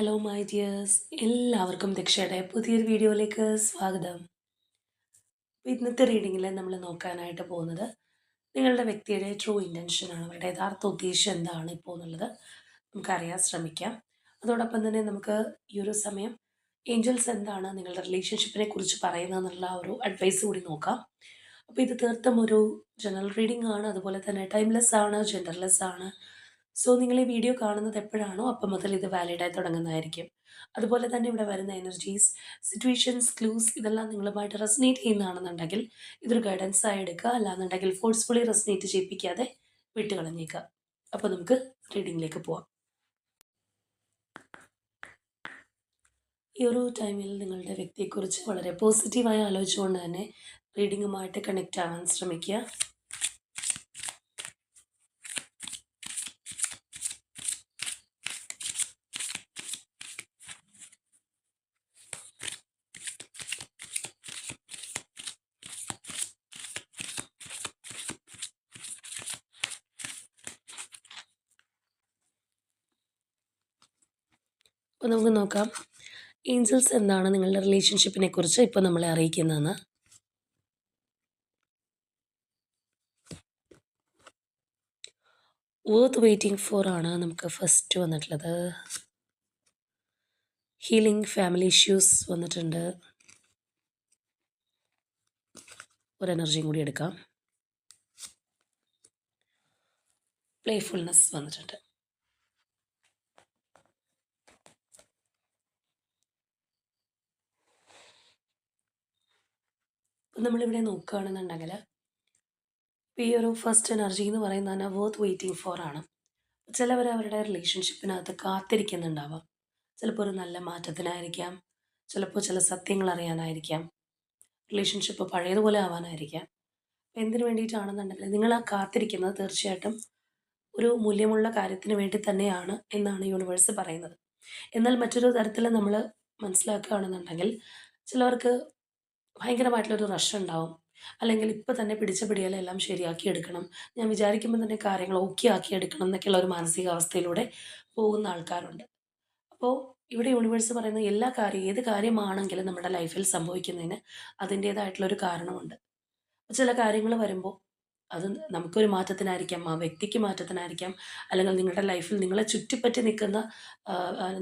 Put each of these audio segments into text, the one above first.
Hello my dears, എല്ലാവർക്കും ദക്ഷയുടെ പുതിയൊരു വീഡിയോയിലേക്ക് സ്വാഗതം. ഇന്നത്തെ റീഡിങ്ങിൽ നമ്മൾ നോക്കാനായിട്ട് പോകുന്നത് നിങ്ങളുടെ വ്യക്തിയുടെ ട്രൂ ഇൻറ്റൻഷനാണ്. അവരുടെ യഥാർത്ഥ ഉദ്ദേശം എന്താണ് ഇപ്പോൾ എന്നുള്ളത് നമുക്കറിയാൻ ശ്രമിക്കാം. അതോടൊപ്പം തന്നെ നമുക്ക് ഈ ഒരു സമയം ഏഞ്ചൽസ് എന്താണ് നിങ്ങളുടെ റിലേഷൻഷിപ്പിനെ കുറിച്ച് പറയുന്നതെന്നുള്ള ഒരു അഡ്വൈസ് കൂടി നോക്കാം. അപ്പോൾ ഇത് തീർത്തും ഒരു ജനറൽ റീഡിംഗ് ആണ്. അതുപോലെ തന്നെ ടൈംലെസ് ആണ്, ജെൻഡർലെസ് ആണ്. സോ നിങ്ങൾ ഈ വീഡിയോ കാണുന്നത് എപ്പോഴാണോ അപ്പം മുതൽ ഇത് വാലിഡായി തുടങ്ങുന്നതായിരിക്കും. അതുപോലെ തന്നെ ഇവിടെ വരുന്ന എനർജീസ്, സിറ്റുവേഷൻസ്, ക്ലൂസ് ഇതെല്ലാം നിങ്ങളുമായിട്ട് റെസനേറ്റ് ചെയ്യുന്നതാണെന്നുണ്ടെങ്കിൽ ഇതൊരു ഗൈഡൻസ് ആയി എടുക്കുക. അല്ലാന്നുണ്ടെങ്കിൽ ഫോഴ്സ്ഫുള്ളി റെസനേറ്റ് ചെയ്യിപ്പിക്കാതെ വിട്ടുകളഞ്ഞേക്കുക. അപ്പോൾ നമുക്ക് റീഡിങ്ങിലേക്ക് പോവാം. ഈ ഒരു ടൈമിൽ നിങ്ങളുടെ വ്യക്തിയെക്കുറിച്ച് വളരെ പോസിറ്റീവായി ആലോചിച്ചുകൊണ്ട് തന്നെ റീഡിങ്ങുമായിട്ട് കണക്റ്റ് ആവാൻ ശ്രമിക്കുക. അപ്പോൾ നമുക്ക് നോക്കാം ഏഞ്ചൽസ് എന്താണ് നിങ്ങളുടെ റിലേഷൻഷിപ്പിനെ കുറിച്ച് ഇപ്പോൾ നമ്മളെ അറിയിക്കുന്നതെന്ന്. വർത്ത് വെയിറ്റിംഗ് ഫോർ ആണ് നമുക്ക് ഫസ്റ്റ് വന്നിട്ടുള്ളത്. ഹീലിംഗ് ഫാമിലി ഇഷ്യൂസ് വന്നിട്ടുണ്ട്. ഒരു എനർജിയും കൂടി എടുക്കാം. പ്ലേഫുൾനെസ് വന്നിട്ടുണ്ട്. അപ്പം നമ്മളിവിടെ നോക്കുകയാണെന്നുണ്ടെങ്കിൽ ഈ ഒരു ഫസ്റ്റ് എനർജി എന്ന് പറയുന്നത് തന്നെ വർത്ത് വെയിറ്റിംഗ് ഫോർ ആണ്. ചിലവർ അവരുടെ റിലേഷൻഷിപ്പിനകത്ത് കാത്തിരിക്കുന്നുണ്ടാവാം. ചിലപ്പോൾ ഒരു നല്ല മാറ്റത്തിനായിരിക്കാം, ചിലപ്പോൾ ചില സത്യങ്ങൾ അറിയാനായിരിക്കാം, റിലേഷൻഷിപ്പ് പഴയതുപോലെ ആവാനായിരിക്കാം. എന്തിനു വേണ്ടിയിട്ടാണെന്നുണ്ടെങ്കിൽ നിങ്ങൾ ആ കാത്തിരിക്കുന്നത് തീർച്ചയായിട്ടും ഒരു മൂല്യമുള്ള കാര്യത്തിന് വേണ്ടി തന്നെയാണ് എന്നാണ് യൂണിവേഴ്സ് പറയുന്നത്. എന്നാൽ മറ്റൊരു തരത്തിൽ നമ്മൾ മനസ്സിലാക്കുകയാണെന്നുണ്ടെങ്കിൽ ചിലവർക്ക് ഭയങ്കരമായിട്ടുള്ളൊരു റഷ് ഉണ്ടാവും. അല്ലെങ്കിൽ ഇപ്പം തന്നെ പിടിച്ച പിടിയാലെല്ലാം ശരിയാക്കി എടുക്കണം, ഞാൻ വിചാരിക്കുമ്പോൾ തന്നെ കാര്യങ്ങൾ ഓക്കെ ആക്കി എടുക്കണം എന്നൊക്കെയുള്ള ഒരു മാനസികാവസ്ഥയിലൂടെ പോകുന്ന ആൾക്കാരുണ്ട്. അപ്പോൾ ഇവിടെ യൂണിവേഴ്സ് പറയുന്ന എല്ലാ കാര്യം ഏത് കാര്യമാണെങ്കിലും നമ്മുടെ ലൈഫിൽ സംഭവിക്കുന്നതിന് അതിൻ്റേതായിട്ടുള്ളൊരു കാരണമുണ്ട്. ചില കാര്യങ്ങൾ വരുമ്പോൾ അത് നമുക്കൊരു മാറ്റത്തിനായിരിക്കാം, ആ വ്യക്തിക്ക് മാറ്റത്തിനായിരിക്കാം, അല്ലെങ്കിൽ നിങ്ങളുടെ ലൈഫിൽ നിങ്ങളെ ചുറ്റിപ്പറ്റി നിൽക്കുന്ന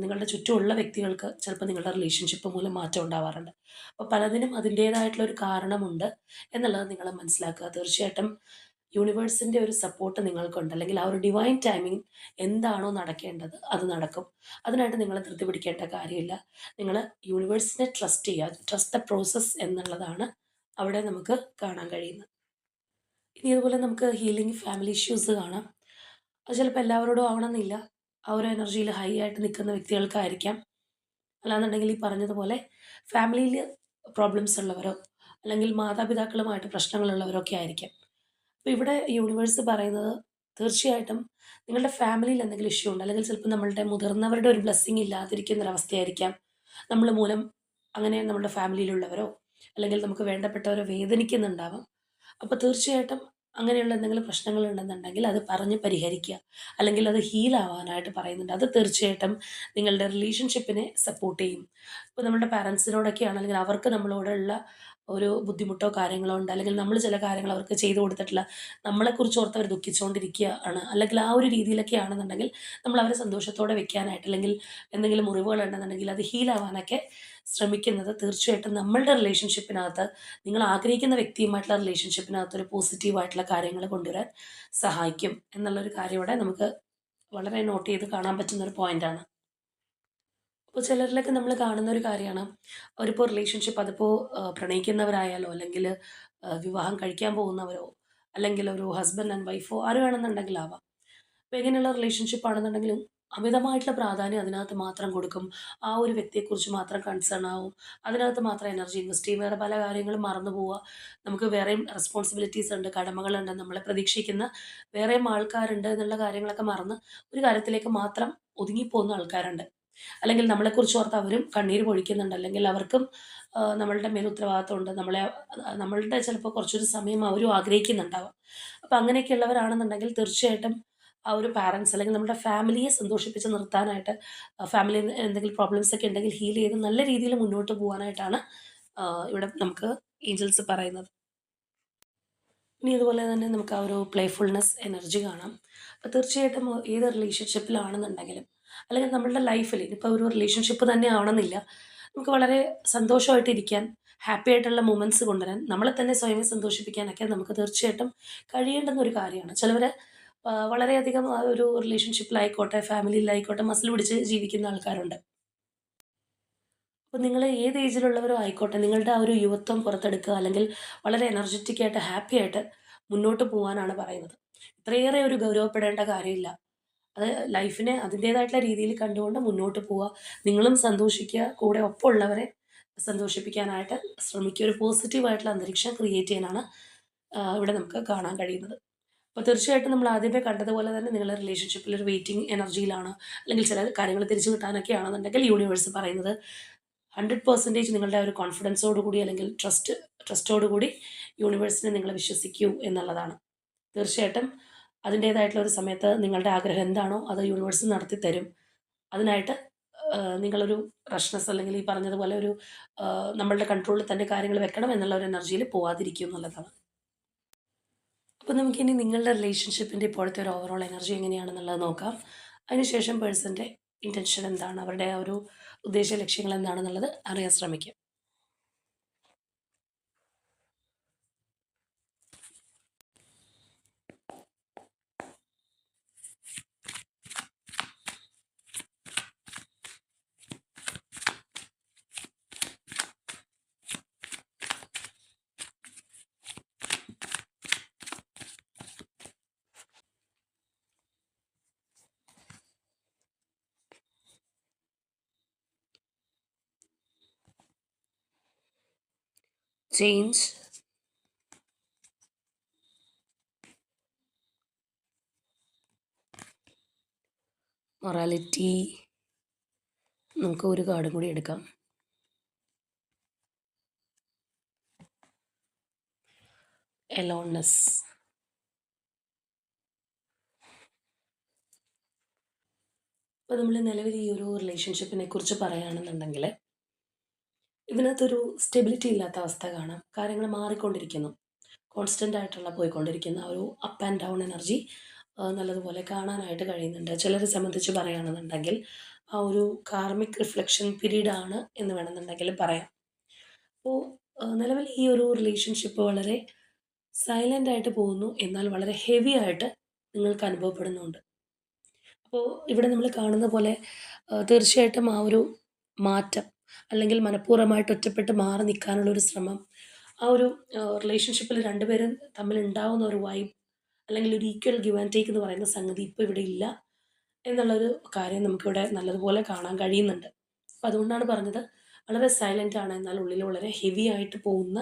നിങ്ങളുടെ ചുറ്റുമുള്ള വ്യക്തികൾക്ക് ചിലപ്പോൾ നിങ്ങളുടെ റിലേഷൻഷിപ്പ് മൂലം മാറ്റം ഉണ്ടാവാറുണ്ട്. അപ്പോൾ പലതിനും അതിൻ്റേതായിട്ടുള്ള ഒരു കാരണമുണ്ട് എന്നുള്ളത് നിങ്ങൾ മനസ്സിലാക്കുക. തീർച്ചയായിട്ടും യൂണിവേഴ്സിൻ്റെ ഒരു സപ്പോർട്ട് നിങ്ങൾക്കുണ്ട്. അല്ലെങ്കിൽ ആ ഒരു ഡിവൈൻ ടൈമിംഗ് എന്താണോ നടക്കേണ്ടത് അത് നടക്കും. അതിനായിട്ട് നിങ്ങൾ ധൃതി പിടിക്കേണ്ട കാര്യമില്ല. നിങ്ങൾ യൂണിവേഴ്സിനെ ട്രസ്റ്റ് ചെയ്യുക. ട്രസ്റ്റ് ദ പ്രോസസ്സ് എന്നുള്ളതാണ് അവിടെ നമുക്ക് കാണാൻ കഴിയുന്നത്. ഇനി അതുപോലെ നമുക്ക് ഹീലിംഗ് ഫാമിലി ഇഷ്യൂസ് കാണാം. അത് ചിലപ്പോൾ എല്ലാവരോടും ആവണമെന്നില്ല. ആ ഒരു എനർജിയിൽ ഹൈ ആയിട്ട് നിൽക്കുന്ന വ്യക്തികൾക്കായിരിക്കാം. അല്ലാന്നുണ്ടെങ്കിൽ ഈ പറഞ്ഞതുപോലെ ഫാമിലിയിൽ പ്രോബ്ലംസ് ഉള്ളവരോ അല്ലെങ്കിൽ മാതാപിതാക്കളുമായിട്ട് പ്രശ്നങ്ങളുള്ളവരോ ഒക്കെ ആയിരിക്കാം. അപ്പോൾ ഇവിടെ യൂണിവേഴ്സ് പറയുന്നത് തീർച്ചയായിട്ടും നിങ്ങളുടെ ഫാമിലിയിൽ എന്തെങ്കിലും ഇഷ്യൂ ഉണ്ട്, അല്ലെങ്കിൽ ചിലപ്പോൾ നമ്മളുടെ മുതിർന്നവരുടെ ഒരു ബ്ലെസ്സിങ് ഇല്ലാതിരിക്കുന്ന ഒരവസ്ഥയായിരിക്കാം. നമ്മൾ മൂലം അങ്ങനെ നമ്മുടെ ഫാമിലിയിലുള്ളവരോ അല്ലെങ്കിൽ നമുക്ക് വേണ്ടപ്പെട്ടവരോ വേദനിക്കുന്നുണ്ടാവാം. അപ്പോൾ തീർച്ചയായിട്ടും അങ്ങനെയുള്ള എന്തെങ്കിലും പ്രശ്നങ്ങളുണ്ടെന്നുണ്ടെങ്കിൽ അത് പറഞ്ഞ് പരിഹരിക്കുക. അല്ലെങ്കിൽ അത് ഹീലാവാനായിട്ട് പറയുന്നുണ്ട്. അത് തീർച്ചയായിട്ടും നിങ്ങളുടെ റിലേഷൻഷിപ്പിനെ സപ്പോർട്ട് ചെയ്യും. ഇപ്പോൾ നമ്മുടെ പാരൻസിനോടൊക്കെ ആണെങ്കിൽ അവർക്ക് നമ്മളോടുള്ള ഒരു ബുദ്ധിമുട്ടോ കാര്യങ്ങളോ ഉണ്ട്, അല്ലെങ്കിൽ നമ്മൾ ചില കാര്യങ്ങൾ അവർക്ക് ചെയ്തു കൊടുത്തിട്ടില്ല, നമ്മളെക്കുറിച്ച് ഓർത്ത് അവർ ദുഃഖിച്ചുകൊണ്ടിരിക്കുകയാണ്, അല്ലെങ്കിൽ ആ ഒരു രീതിയിലൊക്കെ ആണെന്നുണ്ടെങ്കിൽ നമ്മൾ അവരെ സന്തോഷത്തോടെ വെക്കാനായിട്ട്, അല്ലെങ്കിൽ എന്തെങ്കിലും മുറിവുകളുണ്ടെന്നുണ്ടെങ്കിൽ അത് ഹീലാവാനൊക്കെ ശ്രമിക്കുന്നത് തീർച്ചയായിട്ടും നമ്മളുടെ റിലേഷൻഷിപ്പിനകത്ത്, നിങ്ങൾ ആഗ്രഹിക്കുന്ന വ്യക്തിയുമായിട്ടുള്ള റിലേഷൻഷിപ്പിനകത്ത് ഒരു പോസിറ്റീവായിട്ടുള്ള കാര്യങ്ങൾ കൊണ്ടുവരാൻ സഹായിക്കും എന്നുള്ളൊരു കാര്യം ഇവിടെ നമുക്ക് വളരെ നോട്ട് ചെയ്ത് കാണാൻ പറ്റുന്നൊരു പോയിൻ്റാണ്. അപ്പോൾ ചിലരിലൊക്കെ നമ്മൾ കാണുന്ന ഒരു കാര്യമാണ്, അവരിപ്പോൾ റിലേഷൻഷിപ്പ് അതിപ്പോൾ പ്രണയിക്കുന്നവരായാലോ അല്ലെങ്കിൽ വിവാഹം കഴിക്കാൻ പോകുന്നവരോ അല്ലെങ്കിൽ ഒരു ഹസ്ബൻഡ് ആൻഡ് വൈഫോ ആര് വേണമെന്നുണ്ടെങ്കിലാവാം. അപ്പോൾ എങ്ങനെയുള്ള റിലേഷൻഷിപ്പ് ആണെന്നുണ്ടെങ്കിലും അമിതമായിട്ടുള്ള പ്രാധാന്യം അതിനകത്ത് മാത്രം കൊടുക്കും. ആ ഒരു വ്യക്തിയെക്കുറിച്ച് മാത്രം കൺസേൺ ആവും. അതിനകത്ത് മാത്രം എനർജി ഇൻവെസ്റ്റ് ചെയ്യും. വേറെ പല കാര്യങ്ങളും മറന്നു പോവുക. നമുക്ക് വേറെയും റെസ്പോൺസിബിലിറ്റീസ് ഉണ്ട്, കടമകളുണ്ട്, നമ്മളെ പ്രതീക്ഷിക്കുന്ന വേറെയും ആൾക്കാരുണ്ട് എന്നുള്ള കാര്യങ്ങളൊക്കെ മറന്ന് ഒരു കാര്യത്തിലേക്ക് മാത്രം ഒതുങ്ങിപ്പോകുന്ന ആൾക്കാരുണ്ട്. അല്ലെങ്കിൽ നമ്മളെക്കുറിച്ച് ഓർത്ത് അവരും കണ്ണീര് പൊഴിക്കുന്നുണ്ട്. അല്ലെങ്കിൽ അവർക്കും നമ്മളുടെ മേൽ ഉത്തരവാദിത്തമുണ്ട്. നമ്മളുടെ ചിലപ്പോൾ കുറച്ചൊരു സമയം അവരും ആഗ്രഹിക്കുന്നുണ്ടാവാം. അപ്പോൾ അങ്ങനെയൊക്കെയുള്ളവരാണെന്നുണ്ടെങ്കിൽ തീർച്ചയായിട്ടും ആ ഒരു പാരൻറ്റ്സ് അല്ലെങ്കിൽ നമ്മുടെ ഫാമിലിയെ സന്തോഷിപ്പിച്ച് നിർത്താനായിട്ട് ഫാമിലിയിൽ എന്തെങ്കിലും പ്രോബ്ലംസ് ഒക്കെ ഉണ്ടെങ്കിൽ ഹീൽ ചെയ്ത് നല്ല രീതിയിൽ മുന്നോട്ട് പോകാനായിട്ടാണ് ഇവിടെ നമുക്ക് ഏഞ്ചൽസ് പറയുന്നത്. ഇനി അതുപോലെ തന്നെ നമുക്ക് ആ ഒരു പ്ലേഫുൾനെസ് എനർജി കാണാം. അപ്പോൾ തീർച്ചയായിട്ടും ഏത് റിലേഷൻഷിപ്പിലാണെന്നുണ്ടെങ്കിലും അല്ലെങ്കിൽ നമ്മളുടെ ലൈഫിൽ ഇപ്പോൾ ഒരു റിലേഷൻഷിപ്പ് തന്നെ ആവണമെന്നില്ല, നമുക്ക് വളരെ സന്തോഷമായിട്ടിരിക്കാൻ, ഹാപ്പി ആയിട്ടുള്ള മൊമെൻറ്റ്സ് കൊണ്ടുവരാൻ, നമ്മളെ തന്നെ സ്വയമേ സന്തോഷിപ്പിക്കാനൊക്കെ നമുക്ക് തീർച്ചയായിട്ടും കഴിയേണ്ടുന്ന ഒരു കാര്യമാണ്. ചിലവർ വളരെയധികം ആ ഒരു റിലേഷൻഷിപ്പിലായിക്കോട്ടെ ഫാമിലിയിലായിക്കോട്ടെ മസിൽ പിടിച്ച് ജീവിക്കുന്ന ആൾക്കാരുണ്ട്. അപ്പോൾ നിങ്ങൾ ഏത് ഏജിലുള്ളവരോ ആയിക്കോട്ടെ, നിങ്ങളുടെ ആ ഒരു യുവത്വം പുറത്തെടുക്കുക, അല്ലെങ്കിൽ വളരെ എനർജറ്റിക് ആയിട്ട് ഹാപ്പി ആയിട്ട് മുന്നോട്ട് പോകാനാണ് പറയുന്നത്. ഇത്രയേറെ ഒരു ഗൗരവപ്പെടേണ്ട കാര്യമില്ല. അത് ലൈഫിനെ അതിൻ്റേതായിട്ടുള്ള രീതിയിൽ കണ്ടുകൊണ്ട് മുന്നോട്ട് പോവുക. നിങ്ങളും സന്തോഷിക്കുക, കൂടെ ഒപ്പമുള്ളവരെ സന്തോഷിപ്പിക്കാനായിട്ട് ശ്രമിക്കുക. ഒരു പോസിറ്റീവായിട്ടുള്ള അന്തരീക്ഷം ക്രിയേറ്റ് ചെയ്യാനാണ് ഇവിടെ നമുക്ക് കാണാൻ കഴിയുന്നത്. അപ്പോൾ തീർച്ചയായിട്ടും നമ്മൾ ആദ്യമേ കണ്ടതുപോലെ തന്നെ നിങ്ങൾ റിലേഷൻഷിപ്പിൽ ഒരു വെയിറ്റിംഗ് എനർജിയിലാണ്, അല്ലെങ്കിൽ ചില കാര്യങ്ങൾ തിരിച്ചു കിട്ടാനൊക്കെ ആണെന്നുണ്ടെങ്കിൽ യൂണിവേഴ്സ് പറയുന്നത് 100% നിങ്ങളുടെ ആ ഒരു കോൺഫിഡൻസോട് കൂടി, അല്ലെങ്കിൽ ട്രസ്റ്റോട് കൂടി യൂണിവേഴ്സിനെ നിങ്ങൾ വിശ്വസിക്കൂ എന്നുള്ളതാണ്. തീർച്ചയായിട്ടും അതിൻ്റേതായിട്ടുള്ള ഒരു സമയത്ത് നിങ്ങളുടെ ആഗ്രഹം എന്താണോ അത് യൂണിവേഴ്സ് നടത്തി തരും. അതിനായിട്ട് നിങ്ങളൊരു റഷ്നെസ്, അല്ലെങ്കിൽ ഈ പറഞ്ഞതുപോലെ ഒരു നമ്മളുടെ കൺട്രോളിൽ തന്നെ കാര്യങ്ങൾ വെക്കണം എന്നുള്ള ഒരു എനർജിയിൽ പോവാതിരിക്കും എന്നുള്ളതാണ്. അപ്പോൾ നമുക്കിനി നിങ്ങളുടെ റിലേഷൻഷിപ്പിൻ്റെ ഇപ്പോഴത്തെ ഒരു ഓവറോൾ എനർജി എങ്ങനെയാണെന്നുള്ളത് നോക്കാം. അതിനുശേഷം പേഴ്സൻ്റെ ഇൻറ്റൻഷൻ എന്താണ്, അവരുടെ ആ ഒരു ഉദ്ദേശ ലക്ഷ്യങ്ങൾ എന്താണെന്നുള്ളത് അറിയാൻ ശ്രമിക്കാം. Change, morality. നമുക്ക് ഒരു കാർഡും കൂടി എടുക്കാം. എലോൺനെസ്. ഇപ്പോൾ നമ്മൾ നിലവിൽ ഈ ഒരു റിലേഷൻഷിപ്പിനെ കുറിച്ച് പറയുകയാണെന്നുണ്ടെങ്കിൽ ഇതിനകത്തൊരു സ്റ്റെബിലിറ്റി ഇല്ലാത്ത അവസ്ഥ കാണാം. കാര്യങ്ങൾ മാറിക്കൊണ്ടിരിക്കുന്നു, കോൺസ്റ്റൻ്റ് ആയിട്ടുള്ള പോയിക്കൊണ്ടിരിക്കുന്ന ആ ഒരു അപ്പ് ആൻഡ് ഡൗൺ എനർജി നല്ലതുപോലെ കാണാനായിട്ട് കഴിയുന്നുണ്ട്. ചിലരെ സംബന്ധിച്ച് പറയുകയാണെന്നുണ്ടെങ്കിൽ ആ ഒരു കാർമിക് റിഫ്ലക്ഷൻ പീരീഡ് ആണ് എന്ന് വേണമെന്നുണ്ടെങ്കിൽ പറയാം. അപ്പോൾ നിലവിൽ ഈ ഒരു റിലേഷൻഷിപ്പ് വളരെ സൈലൻ്റ് ആയിട്ട് പോകുന്നു, എന്നാൽ വളരെ ഹെവി ആയിട്ട് നിങ്ങൾക്ക് അനുഭവപ്പെടുന്നുണ്ട്. അപ്പോൾ ഇവിടെ നമ്മൾ കാണുന്ന പോലെ തീർച്ചയായിട്ടും ആ ഒരു മാറ്റം, അല്ലെങ്കിൽ മനഃപൂർവ്വമായിട്ട് ഒറ്റപ്പെട്ട് മാറി നിൽക്കാനുള്ളൊരു ശ്രമം, ആ ഒരു റിലേഷൻഷിപ്പിൽ രണ്ടുപേരും തമ്മിൽ ഉണ്ടാവുന്ന ഒരു വൈബ്, അല്ലെങ്കിൽ ഒരു ഈക്വൽ ഗിവ് ആൻഡ് ടേക്ക് എന്ന് പറയുന്ന സംഗതി ഇപ്പോൾ ഇവിടെ ഇല്ല എന്നുള്ളൊരു കാര്യം നമുക്കിവിടെ നല്ലതുപോലെ കാണാൻ കഴിയുന്നുണ്ട്. അപ്പോൾ അതുകൊണ്ടാണ് പറഞ്ഞത് വളരെ സൈലൻ്റ് ആണ്, എന്നാൽ ഉള്ളിൽ വളരെ ഹെവി ആയിട്ട് പോകുന്ന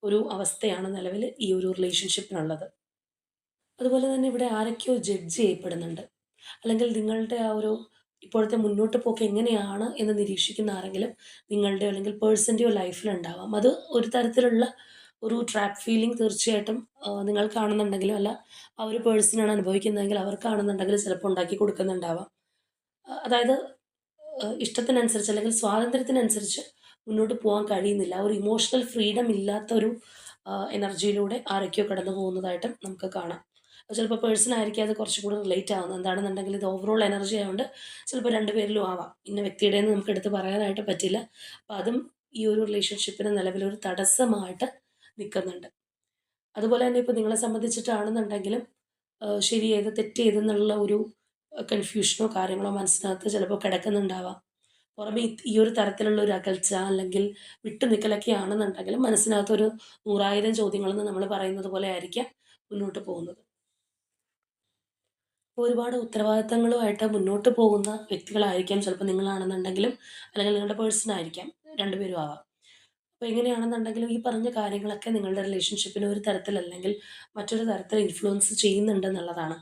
ഒരു അവസ്ഥയാണ് നിലവിൽ ഈ ഒരു റിലേഷൻഷിപ്പിനുള്ളത്. അതുപോലെ തന്നെ ഇവിടെ ആരൊക്കെയോ ജഡ്ജ് ചെയ്യപ്പെടുന്നുണ്ട്, അല്ലെങ്കിൽ നിങ്ങളുടെ ആ ഒരു ഇപ്പോഴത്തെ മുന്നോട്ട് പോക്ക് എങ്ങനെയാണ് എന്ന് നിരീക്ഷിക്കുന്ന ആരെങ്കിലും നിങ്ങളുടെ അല്ലെങ്കിൽ പേഴ്സൻ്റെയോ ലൈഫിലുണ്ടാവാം. അത് ഒരു തരത്തിലുള്ള ഒരു ട്രാപ്പ് ഫീലിംഗ് തീർച്ചയായിട്ടും നിങ്ങൾ കാണുന്നുണ്ടെങ്കിലും, അല്ല ആ ഒരു പേഴ്സണാണ് അനുഭവിക്കുന്നതെങ്കിൽ അവർക്കാണെന്നുണ്ടെങ്കിൽ ചിലപ്പോൾ ഉണ്ടാക്കി കൊടുക്കുന്നുണ്ടാവാം. അതായത് ഇഷ്ടത്തിനനുസരിച്ച് അല്ലെങ്കിൽ സ്വാതന്ത്ര്യത്തിനനുസരിച്ച് മുന്നോട്ട് പോകാൻ കഴിയുന്നില്ല. ആ ഒരു ഇമോഷണൽ ഫ്രീഡം ഇല്ലാത്ത ഒരു എനർജിയിലൂടെ ആരൊക്കെയോ കടന്നു പോകുന്നതായിട്ടും നമുക്ക് കാണാം. അത് ചിലപ്പോൾ പേഴ്സൺ ആയിരിക്കും അത് കുറച്ചും കൂടി റിലേറ്റ് ആവുന്നത്. എന്താണെന്നുണ്ടെങ്കിൽ ഇത് ഓവറോൾ എനർജി ആയതുകൊണ്ട് ചിലപ്പോൾ 2 പേരിലും ആവാം. ഇന്ന വ്യക്തിയുടേന്ന് നമുക്ക് എടുത്ത് പറയാനായിട്ട് പറ്റില്ല. അപ്പോൾ അതും ഈ ഒരു റിലേഷൻഷിപ്പിന് നിലവിലൊരു തടസ്സമായിട്ട് നിൽക്കുന്നുണ്ട്. അതുപോലെ തന്നെ ഇപ്പോൾ നിങ്ങളെ സംബന്ധിച്ചിട്ടാണെന്നുണ്ടെങ്കിലും ശരി ഏത് തെറ്റ് ഏതെന്നുള്ള ഒരു കൺഫ്യൂഷനോ കാര്യങ്ങളോ മനസ്സിനകത്ത് ചിലപ്പോൾ കിടക്കുന്നുണ്ടാവാം. പുറമെ ഈ ഒരു തരത്തിലുള്ള ഒരു അകൽച്ച, അല്ലെങ്കിൽ വിട്ടു നിൽക്കലൊക്കെ ആണെന്നുണ്ടെങ്കിലും മനസ്സിനകത്തൊരു 100,000 ചോദ്യങ്ങളെന്ന് നമ്മൾ പറയുന്നത് പോലെ ആയിരിക്കാം മുന്നോട്ട് പോകുന്നത്. അപ്പോൾ ഒരുപാട് ഉത്തരവാദിത്തങ്ങളുമായിട്ട് മുന്നോട്ട് പോകുന്ന വ്യക്തികളായിരിക്കാം ചിലപ്പോൾ നിങ്ങളാണെന്നുണ്ടെങ്കിലും, അല്ലെങ്കിൽ നിങ്ങളുടെ പേഴ്സൺ ആയിരിക്കാം, 2 പേരും ആവാം. അപ്പോൾ എങ്ങനെയാണെന്നുണ്ടെങ്കിലും ഈ പറഞ്ഞ കാര്യങ്ങളൊക്കെ നിങ്ങളുടെ റിലേഷൻഷിപ്പിനെ ഒരു തരത്തിൽ അല്ലെങ്കിൽ മറ്റൊരു തരത്തിൽ ഇൻഫ്ലുവൻസ് ചെയ്യുന്നുണ്ടെന്നുള്ളതാണ്.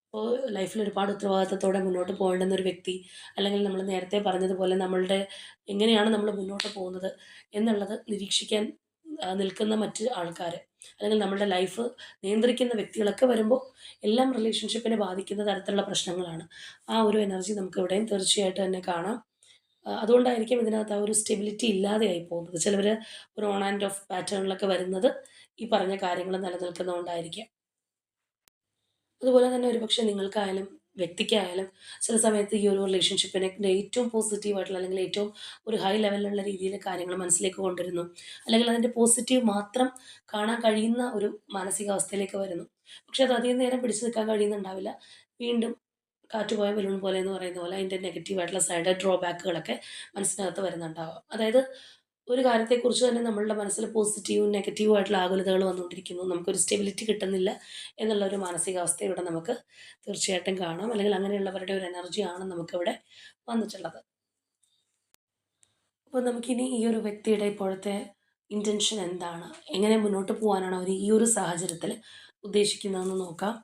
ഇപ്പോൾ ലൈഫിൽ ഒരുപാട് ഉത്തരവാദിത്തത്തോടെ മുന്നോട്ട് പോകേണ്ടുന്ന ഒരു വ്യക്തി, അല്ലെങ്കിൽ നമ്മൾ നേരത്തെ പറഞ്ഞതുപോലെ നമ്മളുടെ എങ്ങനെയാണ് നമ്മൾ മുന്നോട്ട് പോകുന്നത് എന്നുള്ളത് നിരീക്ഷിക്കാൻ നിൽക്കുന്ന മറ്റ് ആൾക്കാർ, അല്ലെങ്കിൽ നമ്മുടെ ലൈഫ് നിയന്ത്രിക്കുന്ന വ്യക്തികളൊക്കെ വരുമ്പോൾ എല്ലാം റിലേഷൻഷിപ്പിനെ ബാധിക്കുന്ന തരത്തിലുള്ള പ്രശ്നങ്ങളാണ്. ആ ഒരു എനർജി നമുക്ക് ഇവിടെയും തീർച്ചയായിട്ടും തന്നെ കാണാം. അതുകൊണ്ടായിരിക്കും ഇതിനകത്ത് ആ ഒരു സ്റ്റെബിലിറ്റി ഇല്ലാതെയായി പോകുന്നത്. ചിലവർ ഒരു ഓൺ ആൻഡ് ഓഫ് പാറ്റേണിലൊക്കെ വരുന്നത് ഈ പറഞ്ഞ കാര്യങ്ങൾ നിലനിൽക്കുന്നതുകൊണ്ടായിരിക്കാം. അതുപോലെ തന്നെ ഒരുപക്ഷെ നിങ്ങൾക്കായാലും വ്യക്തിക്കായാലും ചില സമയത്ത് ഈ ഒരു റിലേഷൻഷിപ്പിനെ ഏറ്റവും പോസിറ്റീവായിട്ടുള്ള അല്ലെങ്കിൽ ഏറ്റവും ഒരു ഹൈ ലെവലിലുള്ള രീതിയിൽ കാര്യങ്ങൾ മനസ്സിലേക്ക് കൊണ്ടുവരുന്നു. അല്ലെങ്കിൽ അതിൻ്റെ പോസിറ്റീവ് മാത്രം കാണാൻ കഴിയുന്ന ഒരു മാനസികാവസ്ഥയിലേക്ക് വരുന്നു. പക്ഷെ അത് അധികം നേരം പിടിച്ചു നിൽക്കാൻ കഴിയുന്നുണ്ടാവില്ല. വീണ്ടും കാറ്റ് പോയ ബലൂൺ പോലെ എന്ന് പറയുന്ന പോലെ അതിൻ്റെ നെഗറ്റീവായിട്ടുള്ള സൈഡ് ഡ്രോബാക്കുകളൊക്കെ മനസ്സിനകത്ത് വരുന്നുണ്ടാവാം. അതായത് ഒരു കാര്യത്തെക്കുറിച്ച് തന്നെ നമ്മളുടെ മനസ്സിൽ പോസിറ്റീവും നെഗറ്റീവും ആയിട്ടുള്ള ആകുലതകൾ വന്നുകൊണ്ടിരിക്കുന്നു. നമുക്കൊരു സ്റ്റെബിലിറ്റി കിട്ടുന്നില്ല എന്നുള്ള ഒരു മാനസികാവസ്ഥ ഇവിടെ നമുക്ക് തീർച്ചയായിട്ടും കാണാം. അല്ലെങ്കിൽ അങ്ങനെയുള്ളവരുടെ ഒരു എനർജിയാണ് നമുക്കിവിടെ വന്നിട്ടുള്ളത്. അപ്പോൾ നമുക്കിനി ഈ ഒരു വ്യക്തിയുടെ ഇപ്പോഴത്തെ ഇൻറ്റൻഷൻ എന്താണ്? എങ്ങനെ മുന്നോട്ട് പോകാനാണ് അവർ ഈ ഒരു സാഹചര്യത്തിൽ ഉദ്ദേശിക്കുന്നതെന്ന് നോക്കാം.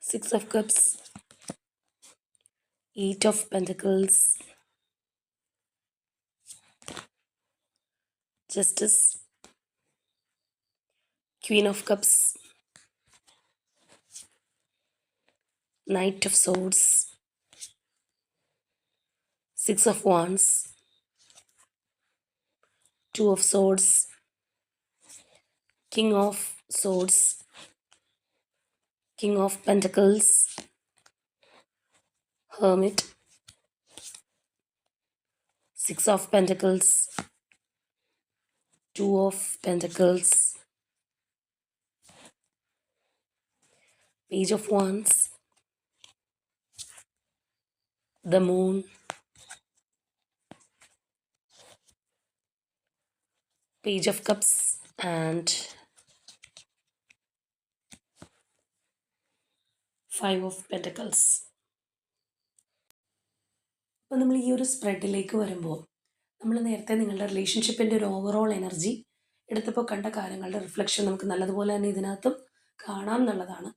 6 of Cups, 8 of Pentacles, Justice, Queen of Cups, Knight of Swords, 6 of Wands, 2 of Swords, King of Swords, King of Pentacles, Hermit, 6 of Pentacles, 2 of Pentacles, Page of Wands, the Moon, Page of Cups and 5 of Pentacles. അപ്പോൾ നമ്മൾ ഈ ഒരു സ്പ്രെഡിലേക്ക് വരുമ്പോൾ നമ്മൾ നേരത്തെ നിങ്ങളുടെ റിലേഷൻഷിപ്പിൻ്റെ ഒരു overall energy എടുത്തപ്പോൾ കണ്ട കാര്യങ്ങളുടെ റിഫ്ലക്ഷൻ നമുക്ക് നല്ലതുപോലെ തന്നെ ഇതിനകത്തും കാണാം എന്നുള്ളതാണ്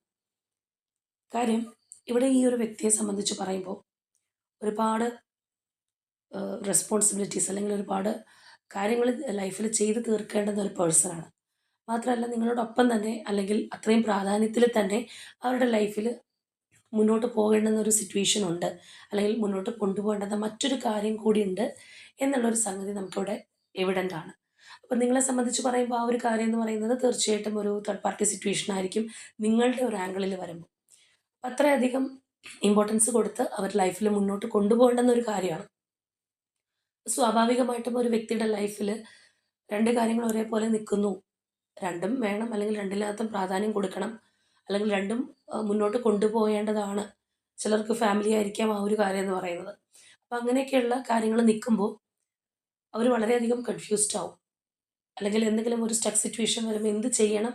കാര്യം. ഇവിടെ ഈ ഒരു വ്യക്തിയെ സംബന്ധിച്ച് പറയുമ്പോൾ ഒരുപാട് റെസ്പോൺസിബിലിറ്റീസ് അല്ലെങ്കിൽ ഒരുപാട് കാര്യങ്ങൾ ലൈഫിൽ ചെയ്ത് തീർക്കേണ്ടുന്ന ഒരു പേഴ്സണാണ്. മാത്രമല്ല നിങ്ങളോടൊപ്പം തന്നെ അല്ലെങ്കിൽ അത്രയും പ്രാധാന്യത്തിൽ തന്നെ അവരുടെ ലൈഫിൽ മുന്നോട്ട് പോകേണ്ടുന്ന ഒരു സിറ്റുവേഷൻ ഉണ്ട്, അല്ലെങ്കിൽ മുന്നോട്ട് കൊണ്ടുപോകേണ്ടുന്ന മറ്റൊരു കാര്യം കൂടിയുണ്ട് എന്നുള്ളൊരു സംഗതി നമുക്കിവിടെ എവിഡൻ്റ് ആണ്. അപ്പം നിങ്ങളെ സംബന്ധിച്ച് പറയുമ്പോൾ ആ ഒരു കാര്യം എന്ന് പറയുന്നത് തീർച്ചയായിട്ടും ഒരു തേർഡ് പാർട്ടി സിറ്റുവേഷൻ ആയിരിക്കും നിങ്ങളുടെ ഒരു ആംഗിളിൽ വരുമ്പോൾ. അപ്പം അത്രയധികം ഇമ്പോർട്ടൻസ് കൊടുത്ത് അവർ ലൈഫിൽ മുന്നോട്ട് കൊണ്ടുപോകേണ്ടുന്ന ഒരു കാര്യമാണ്. സ്വാഭാവികമായിട്ടും ഒരു വ്യക്തിയുടെ ലൈഫിൽ രണ്ട് കാര്യങ്ങൾ ഒരേപോലെ നിൽക്കുന്നു, രണ്ടും വേണം അല്ലെങ്കിൽ രണ്ടിനകത്തും പ്രാധാന്യം കൊടുക്കണം, അല്ലെങ്കിൽ രണ്ടും മുന്നോട്ട് കൊണ്ടുപോകേണ്ടതാണ്. ചിലർക്ക് ഫാമിലി ആയിരിക്കാം ആ ഒരു കാര്യം എന്ന് പറയുന്നത്. അപ്പം അങ്ങനെയൊക്കെയുള്ള കാര്യങ്ങൾ നിൽക്കുമ്പോൾ അവർ വളരെയധികം കൺഫ്യൂസ്ഡ് ആവും, അല്ലെങ്കിൽ എന്തെങ്കിലും ഒരു സ്റ്റക്ക് സിറ്റുവേഷൻ വരുമ്പോൾ എന്ത് ചെയ്യണം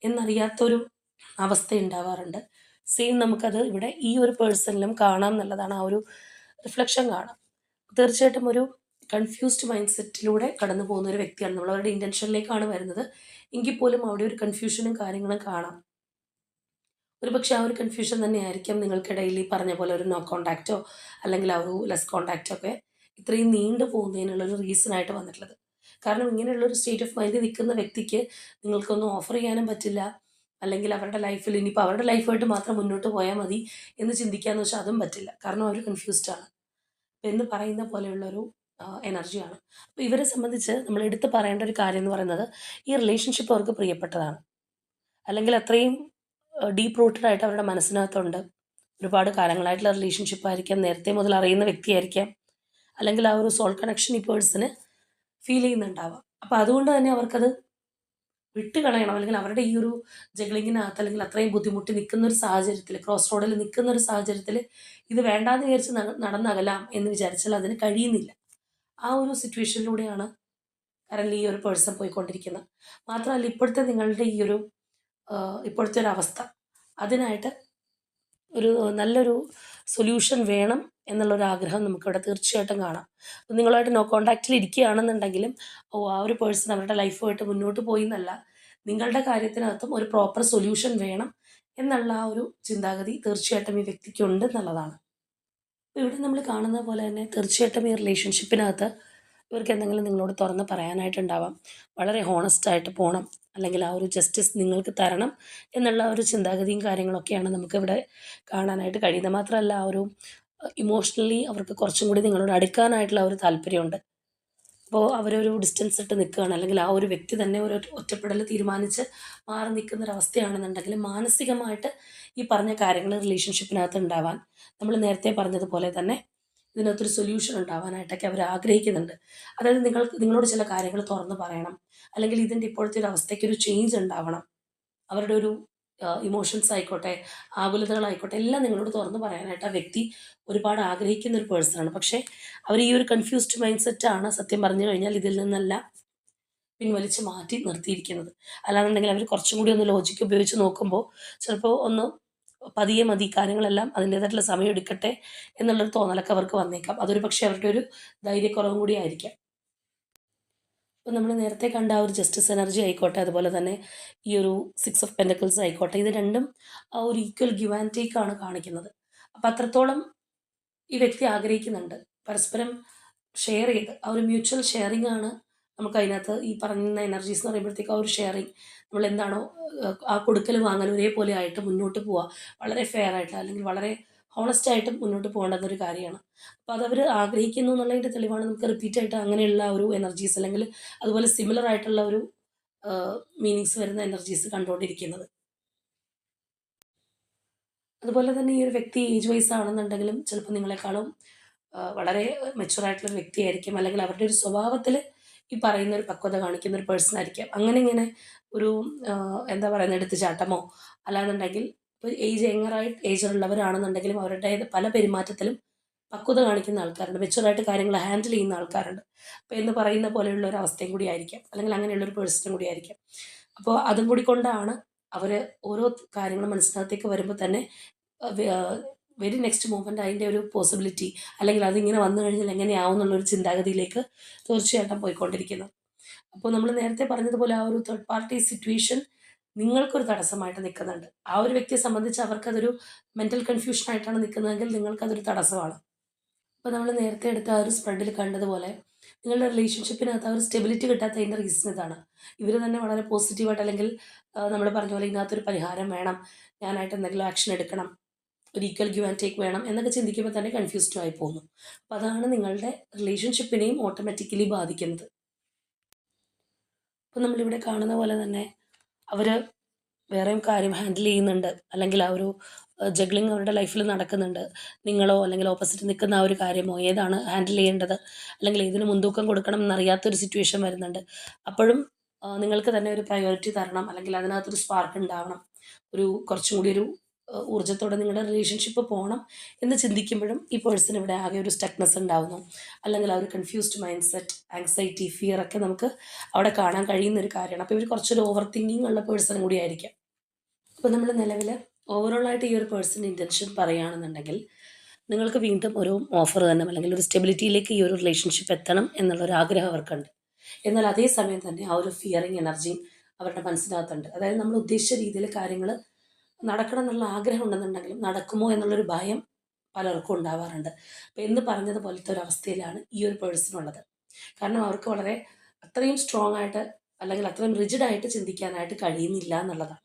എന്നറിയാത്തൊരു അവസ്ഥ ഉണ്ടാവാറുണ്ട്. സെയിം നമുക്കത് ഇവിടെ ഈ ഒരു പേഴ്സണിലും കാണാം എന്നുള്ളതാണ്. ആ ഒരു റിഫ്ലക്ഷൻ കാണാം. തീർച്ചയായിട്ടും ഒരു കൺഫ്യൂസ്ഡ് മൈൻഡ് സെറ്റിലൂടെ കടന്നു പോകുന്ന ഒരു വ്യക്തിയാണ്. നമ്മൾ അവരുടെ ഇൻറ്റൻഷനിലേക്കാണ് വരുന്നത്, എങ്കിൽ പോലും അവിടെ ഒരു കൺഫ്യൂഷനും കാര്യങ്ങളും കാണാം. ഒരുപക്ഷെ ആ ഒരു കൺഫ്യൂഷൻ തന്നെയായിരിക്കാം നിങ്ങൾക്കിടയിൽ ഈ പറഞ്ഞ പോലെ ഒരു നോ കോൺടാക്റ്റോ അല്ലെങ്കിൽ ആ ഒരു ലെസ് കോൺടാക്റ്റോ ഒക്കെ ഇത്രയും നീണ്ടു പോകുന്നതിനുള്ളൊരു റീസണായിട്ട് വന്നിട്ടുള്ളത്. കാരണം ഇങ്ങനെയുള്ളൊരു സ്റ്റേറ്റ് ഓഫ് മൈൻഡിൽ നിൽക്കുന്ന വ്യക്തിക്ക് നിങ്ങൾക്കൊന്നും ഓഫർ ചെയ്യാനും പറ്റില്ല, അല്ലെങ്കിൽ അവരുടെ ലൈഫിൽ ഇനിയിപ്പോൾ അവരുടെ ലൈഫായിട്ട് മാത്രം മുന്നോട്ട് പോയാൽ മതി എന്ന് ചിന്തിക്കാമെന്ന് വെച്ചാൽ അതും പറ്റില്ല. കാരണം അവർ കൺഫ്യൂസ്ഡ് ആണ് എന്ന് പറയുന്ന പോലെയുള്ളൊരു എനർജിയാണ്. അപ്പോൾ ഇവരെ സംബന്ധിച്ച് നമ്മൾ എടുത്ത് പറയേണ്ട ഒരു കാര്യം എന്ന് പറയുന്നത് ഈ റിലേഷൻഷിപ്പ് അവർക്ക് പ്രിയപ്പെട്ടതാണ്, അല്ലെങ്കിൽ അത്രയും ഡീപ്പ് റൂട്ടഡ് ആയിട്ട് അവരുടെ മനസ്സിനകത്തുണ്ട്. ഒരുപാട് കാലങ്ങളായിട്ടുള്ള റിലേഷൻഷിപ്പ് ആയിരിക്കാം, നേരത്തെ മുതൽ അറിയുന്ന വ്യക്തിയായിരിക്കാം, അല്ലെങ്കിൽ ആ ഒരു സോൾ കണക്ഷൻ ഈ പേഴ്സണ് ഫീൽ ചെയ്യുന്നുണ്ടാവാം. അപ്പോൾ അതുകൊണ്ട് തന്നെ അവർക്കത് വിട്ട് കളയണം, അല്ലെങ്കിൽ അവരുടെ ഈ ഒരു ജഗ്ലിങ്ങിനകത്ത് അല്ലെങ്കിൽ അത്രയും ബുദ്ധിമുട്ടി നിൽക്കുന്ന ഒരു സാഹചര്യത്തിൽ, ക്രോസ് റോഡിൽ നിൽക്കുന്ന ഒരു സാഹചര്യത്തിൽ ഇത് വേണ്ടാന്ന് വിചാരിച്ച് നടന്നകലാം എന്ന് വിചാരിച്ചാൽ അതിന് കഴിയുന്നില്ല. ആ ഒരു സിറ്റുവേഷനിലൂടെയാണ് കറൻലി ഈ ഒരു പേഴ്സൺ പോയിക്കൊണ്ടിരിക്കുന്നത്. മാത്രമല്ല ഇപ്പോഴത്തെ നിങ്ങളുടെ ഈ ഒരു ഇപ്പോഴത്തെ ഒരു അവസ്ഥ അതിനായിട്ട് ഒരു നല്ലൊരു സൊല്യൂഷൻ വേണം എന്നുള്ളൊരു ആഗ്രഹം നമുക്കിവിടെ തീർച്ചയായിട്ടും കാണാം. അപ്പം നിങ്ങളുമായിട്ട് നോ കോൺടാക്റ്റിൽ ഇരിക്കുകയാണെന്നുണ്ടെങ്കിലും ആ ഒരു പേഴ്സൺ അവരുടെ ലൈഫുമായിട്ട് മുന്നോട്ട് പോയി എന്നല്ല, നിങ്ങളുടെ കാര്യത്തിനകത്തും ഒരു പ്രോപ്പർ സൊല്യൂഷൻ വേണം എന്നുള്ള ആ ഒരു ചിന്താഗതി തീർച്ചയായിട്ടും ഈ വ്യക്തിക്കുണ്ട് എന്നുള്ളതാണ്. അപ്പോൾ ഇവിടെ നമ്മൾ കാണുന്ന പോലെ തന്നെ തീർച്ചയായിട്ടും ഈ റിലേഷൻഷിപ്പിനകത്ത് ഇവർക്ക് എന്തെങ്കിലും നിങ്ങളോട് തുറന്ന് പറയാനായിട്ടുണ്ടാവാം. വളരെ ഹോണസ്റ്റായിട്ട് പോകണം, അല്ലെങ്കിൽ ആ ഒരു ജസ്റ്റിസ് നിങ്ങൾക്ക് തരണം എന്നുള്ള ഒരു ചിന്താഗതിയും കാര്യങ്ങളൊക്കെയാണ് നമുക്കിവിടെ കാണാനായിട്ട് കഴിയുന്നത്. മാത്രമല്ല ആ ഒരു ഇമോഷണലി അവർക്ക് കുറച്ചും കൂടി നിങ്ങളോട് അടുക്കാനായിട്ടുള്ള ഒരു താല്പര്യമുണ്ട്. അപ്പോൾ അവരൊരു ഡിസ്റ്റൻസ് ഇട്ട് നിൽക്കുകയാണ്, അല്ലെങ്കിൽ ആ ഒരു വ്യക്തി തന്നെ ഒരു ഒറ്റപ്പെടൽ തീരുമാനിച്ച് മാറി നിൽക്കുന്ന ഒരവസ്ഥയാണെന്നുണ്ടെങ്കിൽ മാനസികമായിട്ട് ഈ പറഞ്ഞ കാര്യങ്ങൾ റിലേഷൻഷിപ്പിനകത്ത് ഉണ്ടാവാൻ, നമ്മൾ നേരത്തെ പറഞ്ഞതുപോലെ തന്നെ ഇതിനകത്തൊരു സൊല്യൂഷൻ ഉണ്ടാവാനായിട്ടൊക്കെ അവർ ആഗ്രഹിക്കുന്നുണ്ട്. അതായത് നിങ്ങളോട് ചില കാര്യങ്ങൾ തുറന്ന് പറയണം, അല്ലെങ്കിൽ ഇതിൻ്റെ ഇപ്പോഴത്തെ ഒരു അവസ്ഥയ്ക്ക് ഒരു ചേഞ്ച് ഉണ്ടാവണം. അവരുടെ ഒരു ഇമോഷൻസ് ആയിക്കോട്ടെ, ആകുലതകളായിക്കോട്ടെ, എല്ലാം നിങ്ങളോട് തുറന്ന് പറയാനായിട്ട് ആ വ്യക്തി ഒരുപാട് ആഗ്രഹിക്കുന്ന ഒരു പേഴ്സണാണ്. പക്ഷേ അവർ ഈ ഒരു കൺഫ്യൂസ്ഡ് മൈൻഡ് സെറ്റാണ് സത്യം പറഞ്ഞു കഴിഞ്ഞാൽ ഇതിൽ നിന്നെല്ലാം പിൻവലിച്ച് മാറ്റി നിർത്തിയിരിക്കുന്നത്. അല്ലാന്നുണ്ടെങ്കിൽ അവർ കുറച്ചും കൂടി ഒന്ന് ലോജിക്ക് ഉപയോഗിച്ച് നോക്കുമ്പോൾ ചിലപ്പോൾ ഒന്ന് പതിയെ മതി, കാര്യങ്ങളെല്ലാം അതിൻ്റേതായിട്ടുള്ള സമയം എടുക്കട്ടെ എന്നുള്ളൊരു തോന്നലൊക്കെ അവർക്ക് വന്നേക്കാം. അതൊരു പക്ഷേ അവരുടെ ഒരു ധൈര്യക്കുറവും കൂടി ആയിരിക്കാം. ഇപ്പോൾ നമ്മൾ നേരത്തെ കണ്ട ആ ഒരു ജസ്റ്റിസ് എനർജി ആയിക്കോട്ടെ, അതുപോലെ തന്നെ ഈ ഒരു 6 ഓഫ് പെൻറ്റക്കിൾസ് ആയിക്കോട്ടെ, ഇത് രണ്ടും ആ ഒരു ഈക്വൽ ഗിവ് ആൻഡ് ടേക്ക് ആണ് കാണിക്കുന്നത്. അപ്പോൾ അത്രത്തോളം ഈ വ്യക്തി ആഗ്രഹിക്കുന്നുണ്ട്. പരസ്പരം ഷെയർ ചെയ്ത് ആ ഒരു മ്യൂച്വൽ ഷെയറിംഗ് ആണ് നമുക്കതിനകത്ത് ഈ പറയുന്ന എനർജീസ് എന്ന് പറയുമ്പോഴത്തേക്കും ആ ഒരു ഷെയറിങ്, നമ്മളെന്താണോ ആ കൊടുക്കലും വാങ്ങലും ഒരേപോലെ ആയിട്ട് മുന്നോട്ട് പോവുക, വളരെ ഫെയർ ആയിട്ട് അല്ലെങ്കിൽ വളരെ ഹോണസ്റ്റ് ആയിട്ട് മുന്നോട്ട് പോകേണ്ടുന്നൊരു കാര്യമാണ്. അപ്പോൾ അതവർ ആഗ്രഹിക്കുന്നു എന്നുള്ളതിൻ്റെ തെളിവാണ് നമുക്ക് റിപ്പീറ്റ് ആയിട്ട് അങ്ങനെയുള്ള ഒരു എനർജീസ്, അല്ലെങ്കിൽ അതുപോലെ സിമിലർ ആയിട്ടുള്ള ഒരു മീനിങ്സ് വരുന്ന എനർജീസ് കണ്ടുകൊണ്ടിരിക്കുന്നത്. അതുപോലെ തന്നെ ഈ ഒരു വ്യക്തി ഏജ് വൈസ് ആണെന്നുണ്ടെങ്കിലും ചിലപ്പോൾ നിങ്ങളെക്കാളും വളരെ മെച്യൂർ ആയിട്ടുള്ളൊരു വ്യക്തിയായിരിക്കും, അല്ലെങ്കിൽ അവരുടെ ഒരു സ്വഭാവത്തിൽ ഈ പറയുന്ന ഒരു പക്വത കാണിക്കുന്ന ഒരു പേഴ്സൺ ആയിരിക്കാം. അങ്ങനെ ഇങ്ങനെ ഒരു എന്താ പറയുന്നത്, എടുത്തുചാട്ടമോ അല്ലാന്നുണ്ടെങ്കിൽ ഇപ്പോൾ ഏജ് ഉള്ളവരാണെന്നുണ്ടെങ്കിലും അവരുടെ പല പെരുമാറ്റത്തിലും പക്വത കാണിക്കുന്ന ആൾക്കാരുണ്ട്, മെച്യൂറായിട്ട് കാര്യങ്ങൾ ഹാൻഡിൽ ചെയ്യുന്ന ആൾക്കാരുണ്ട്. അപ്പോൾ എന്ന് പറയുന്ന പോലെയുള്ള ഒരു അവസ്ഥയും കൂടി ആയിരിക്കാം, അല്ലെങ്കിൽ അങ്ങനെയുള്ളൊരു പേഴ്സണും കൂടി ആയിരിക്കാം. അപ്പോൾ അതും കൂടി കൊണ്ടാണ് അവർ ഓരോ കാര്യങ്ങളും മനസ്സിനകത്തേക്ക് വരുമ്പോൾ തന്നെ വെരി നെക്സ്റ്റ് മൂവ്മെൻറ്റ് അതിൻ്റെ ഒരു പോസിബിലിറ്റി, അല്ലെങ്കിൽ അതിങ്ങനെ വന്നു കഴിഞ്ഞാൽ എങ്ങനെയാവും എന്നുള്ളൊരു ചിന്താഗതിയിലേക്ക് തീർച്ചയായിട്ടും പോയിക്കൊണ്ടിരിക്കുന്നത്. അപ്പോൾ നമ്മൾ നേരത്തെ പറഞ്ഞതുപോലെ ആ ഒരു തേർഡ് പാർട്ടി സിറ്റുവേഷൻ നിങ്ങൾക്കൊരു തടസ്സമായിട്ട് നിൽക്കുന്നുണ്ട്. ആ ഒരു വ്യക്തിയെ സംബന്ധിച്ച് അവർക്കതൊരു മെൻ്റൽ കൺഫ്യൂഷനായിട്ടാണ് നിൽക്കുന്നതെങ്കിൽ നിങ്ങൾക്കതൊരു തടസ്സമാണ്. അപ്പോൾ നമ്മൾ നേരത്തെ എടുത്ത ആ ഒരു സ്പ്രെഡിൽ കണ്ടതുപോലെ നിങ്ങളുടെ റിലേഷൻഷിപ്പിനകത്ത് ആ ഒരു സ്റ്റെബിലിറ്റി കിട്ടാത്തതിൻ്റെ റീസൺ ഇതാണ്. ഇവർ തന്നെ വളരെ പോസിറ്റീവായിട്ട്, അല്ലെങ്കിൽ നമ്മൾ പറഞ്ഞ പോലെ ഇതിനകത്തൊരു പരിഹാരം വേണം, ഞാനായിട്ട് എന്തെങ്കിലും ആക്ഷൻ എടുക്കണം, ഒരു ഈക്വൽ ഗിവ് ആൻഡ് ടേക്ക് വേണം എന്നൊക്കെ ചിന്തിക്കുമ്പോൾ തന്നെ കൺഫ്യൂസ്ഡ് ആയി പോകുന്നു. അപ്പോൾ അതാണ് നിങ്ങളുടെ റിലേഷൻഷിപ്പിനെയും ഓട്ടോമാറ്റിക്കലി ബാധിക്കുന്നത്. അപ്പോൾ നമ്മളിവിടെ കാണുന്ന പോലെ തന്നെ അവർ വേറെയും കാര്യം ഹാൻഡിൽ ചെയ്യുന്നുണ്ട്, അല്ലെങ്കിൽ ആ ഒരു ജഗ്ലിങ് അവരുടെ ലൈഫിൽ നടക്കുന്നുണ്ട്. നിങ്ങളോ അല്ലെങ്കിൽ ഓപ്പോസിറ്റ് നിൽക്കുന്ന ആ ഒരു കാര്യമോ ഏതാണ് ഹാൻഡിൽ ചെയ്യേണ്ടത്, അല്ലെങ്കിൽ ഏതിന് മുൻതൂക്കം കൊടുക്കണം എന്നറിയാത്തൊരു സിറ്റുവേഷൻ വരുന്നുണ്ട്. അപ്പോഴും നിങ്ങൾക്ക് തന്നെ ഒരു പ്രയോറിറ്റി തരണം, അല്ലെങ്കിൽ അതിനകത്തൊരു സ്പാർക്ക് ഉണ്ടാവണം, ഒരു കുറച്ചും കൂടി ഒരു ഊർജ്ജത്തോടെ നിങ്ങളുടെ റിലേഷൻഷിപ്പ് പോകണം എന്ന് ചിന്തിക്കുമ്പോഴും ഈ പേഴ്സൺ ഇവിടെ ആകെ ഒരു സ്റ്റക്നെസ് ഉണ്ടാവുന്നു, അല്ലെങ്കിൽ ആ ഒരു confused mind set, anxiety, fear ഒക്കെ നമുക്ക് അവിടെ കാണാൻ കഴിയുന്ന ഒരു കാര്യമാണ്. അപ്പോൾ ഇവർ കുറച്ചൊരു ഓവർ തിങ്കിങ് ഉള്ള പേഴ്സൺ കൂടി ആയിരിക്കാം. അപ്പോൾ നമ്മൾ നിലവിൽ ഓവറോളായിട്ട് ഈ ഒരു പേഴ്സൻ്റെ ഇൻറ്റൻഷൻ പറയുകയാണെന്നുണ്ടെങ്കിൽ, നിങ്ങൾക്ക് വീണ്ടും ഒരു ഓഫർ തന്നെ, അല്ലെങ്കിൽ ഒരു സ്റ്റെബിലിറ്റിയിലേക്ക് ഈ ഒരു റിലേഷൻഷിപ്പ് എത്തണം എന്നുള്ളൊരു ആഗ്രഹം അവർക്കുണ്ട്. എന്നാൽ അതേ സമയം തന്നെ ആ ഒരു ഫിയറിങ് എനർജിയും അവരുടെ മനസ്സിനകത്തുണ്ട്. അതായത് നമ്മൾ ഉദ്ദേശിച്ച രീതിയിൽ കാര്യങ്ങൾ നടക്കണം എന്നുള്ള ആഗ്രഹം ഉണ്ടെന്നുണ്ടെങ്കിലും നടക്കുമോ എന്നുള്ളൊരു ഭയം പലർക്കും ഉണ്ടാവാറുണ്ട്. അപ്പോൾ എന്ന് പറഞ്ഞതുപോലത്തെ ഒരു അവസ്ഥയിലാണ് ഈ ഒരു പേഴ്സൺ ഉള്ളത്. കാരണം അവർക്ക് വളരെ അത്രയും സ്ട്രോങ് ആയിട്ട്, അല്ലെങ്കിൽ അത്രയും റിജിഡായിട്ട് ചിന്തിക്കാനായിട്ട് കഴിയുന്നില്ല എന്നുള്ളതാണ്.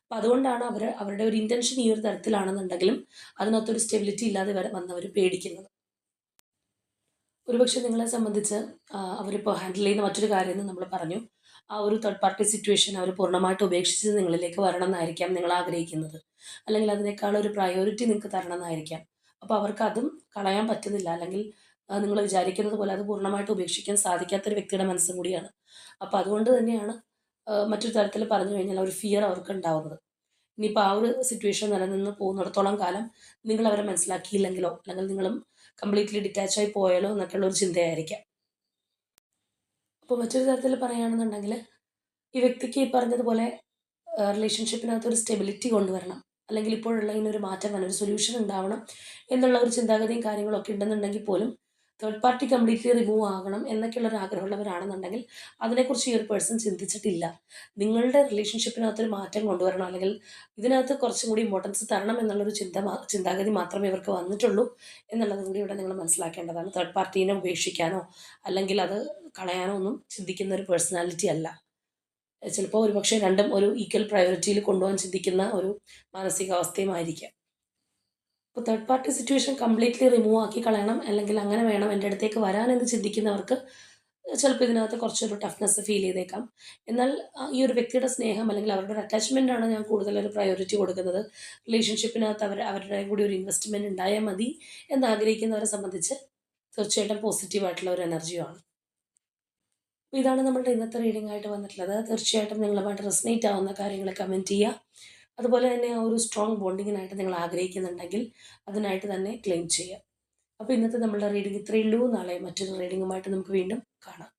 അപ്പോൾ അതുകൊണ്ടാണ് അവരുടെ ഒരു ഇൻറ്റൻഷൻ ഈ ഒരു തരത്തിലാണെന്നുണ്ടെങ്കിലും അതിനകത്തൊരു സ്റ്റെബിലിറ്റി ഇല്ലാതെ വന്നവർ പേടിക്കുന്നത്. ഒരുപക്ഷെ നിങ്ങളെ സംബന്ധിച്ച് അവരിപ്പോൾ ഹാൻഡിൽ ചെയ്യുന്ന മറ്റൊരു കാര്യം എന്ന് നമ്മൾ പറഞ്ഞു, ആ ഒരു തേർഡ് പാർട്ടി സിറ്റുവേഷൻ അവർ പൂർണ്ണമായിട്ട് ഉപേക്ഷിച്ച് നിങ്ങളിലേക്ക് വരണം എന്നായിരിക്കാം നിങ്ങൾ ആഗ്രഹിക്കുന്നത്, അല്ലെങ്കിൽ അതിനേക്കാൾ ഒരു പ്രയോറിറ്റി നിങ്ങൾക്ക് തരണം എന്നായിരിക്കാം. അപ്പോൾ അവർക്ക് അതും കളയാൻ പറ്റുന്നില്ല, അല്ലെങ്കിൽ നിങ്ങൾ വിചാരിക്കുന്നത് പോലെ അത് പൂർണ്ണമായിട്ട് ഉപേക്ഷിക്കാൻ സാധിക്കാത്തൊരു വ്യക്തിയുടെ മനസ്സും കൂടിയാണ്. അപ്പോൾ അതുകൊണ്ട് തന്നെയാണ് മറ്റൊരു തരത്തിൽ പറഞ്ഞു കഴിഞ്ഞാൽ ഒരു ഫിയർ അവർക്ക് ഉണ്ടാവുന്നത്. ഇനിയിപ്പോൾ ആ ഒരു സിറ്റുവേഷൻ നിലനിന്ന് പോകുന്നിടത്തോളം കാലം നിങ്ങൾ അവരെ മനസ്സിലാക്കിയില്ലെങ്കിലോ, അല്ലെങ്കിൽ നിങ്ങളും കംപ്ലീറ്റ്ലി ഡിറ്റാച്ചായി പോയാലോ എന്നൊക്കെയുള്ള ഒരു ചിന്തയായിരിക്കാം. അപ്പോൾ മറ്റൊരു തരത്തിൽ പറയുകയാണെന്നുണ്ടെങ്കിൽ ഈ വ്യക്തിക്ക് ഈ പറഞ്ഞതുപോലെ റിലേഷൻഷിപ്പിനകത്ത് ഒരു സ്റ്റെബിലിറ്റി കൊണ്ടുവരണം. അല്ലെങ്കിൽ ഇപ്പോഴുള്ള ഇതിനൊരു മാറ്റം വരണം, ഒരു സൊല്യൂഷൻ ഉണ്ടാവണം എന്നുള്ള ഒരു ചിന്താഗതിയും കാര്യങ്ങളൊക്കെ ഉണ്ടെന്നുണ്ടെങ്കിൽ പോലും തേർഡ് പാർട്ടി കംപ്ലീറ്റ്ലി റിമൂവ് ആകണം എന്നൊക്കെയുള്ള ഒരു ആഗ്രഹമുള്ളവരാണെന്നുണ്ടെങ്കിൽ അതിനെക്കുറിച്ച് ഈ ഒരു പേഴ്സൺ ചിന്തിച്ചിട്ടില്ല. നിങ്ങളുടെ റിലേഷൻഷിപ്പിനകത്തൊരു മാറ്റം കൊണ്ടുവരണം, അല്ലെങ്കിൽ ഇതിനകത്ത് കുറച്ചും കൂടി ഇമ്പോർട്ടൻസ് തരണം എന്നുള്ളൊരു ചിന്താഗതി മാത്രമേ ഇവർക്ക് വന്നിട്ടുള്ളൂ എന്നുള്ളത് കൂടി ഇവിടെ നിങ്ങൾ മനസ്സിലാക്കേണ്ടതാണ്. തേർഡ് പാർട്ടീനെ ഉപേക്ഷിക്കാനോ അല്ലെങ്കിൽ അത് കളയാനോ ഒന്നും ചിന്തിക്കുന്ന ഒരു പേഴ്സണാലിറ്റി അല്ല. ചിലപ്പോൾ ഒരുപക്ഷെ രണ്ടും ഒരു ഈക്വൽ പ്രയോറിറ്റിയിൽ കൊണ്ടുപോകാൻ ചിന്തിക്കുന്ന ഒരു മാനസികാവസ്ഥയുമായിരിക്കാം. ഇപ്പോൾ third party situation completely remove ആക്കി കളയണം, അല്ലെങ്കിൽ അങ്ങനെ വേണം എൻ്റെ അടുത്തേക്ക് വരാനെന്ന് ചിന്തിക്കുന്നവർക്ക് ചിലപ്പോൾ ഇതിനകത്ത് കുറച്ചൊരു ടഫ്നെസ് ഫീൽ ചെയ്തേക്കാം. എന്നാൽ ഈ ഒരു വ്യക്തിയുടെ സ്നേഹം അല്ലെങ്കിൽ അവരുടെ ഒരു അറ്റാച്ച്മെൻ്റാണ് ഞാൻ കൂടുതലൊരു പ്രയോറിറ്റി കൊടുക്കുന്നത്. റിലേഷൻഷിപ്പിനകത്ത് അവരുടെ കൂടി ഒരു ഇൻവെസ്റ്റ്മെൻറ്റ് ഉണ്ടായാൽ മതി എന്നാഗ്രഹിക്കുന്നവരെ സംബന്ധിച്ച് തീർച്ചയായിട്ടും പോസിറ്റീവായിട്ടുള്ള ഒരു എനർജിയുമാണ്. അപ്പോൾ ഇതാണ് നമ്മളുടെ ഇന്നത്തെ റീഡിംഗ് ആയിട്ട് വന്നിട്ടുള്ളത്. തീർച്ചയായിട്ടും നിങ്ങളുമായിട്ട് റെസനേറ്റ് ആവുന്ന കാര്യങ്ങൾ കമൻറ്റ് ചെയ്യുക. അതുപോലെ തന്നെ ആ ഒരു സ്ട്രോങ് ബോണ്ടിങ്ങിനായിട്ട് നിങ്ങൾ ആഗ്രഹിക്കുന്നുണ്ടെങ്കിൽ അതിനായിട്ട് തന്നെ ക്ലെയിം ചെയ്യുക. അപ്പോൾ ഇന്നത്തെ നമ്മളുടെ റീഡിംഗ് ഇത്രയേ ഉള്ളൂ. നാളെ മറ്റൊരു റീഡിങ്ങുമായിട്ട് നമുക്ക് വീണ്ടും കാണാം.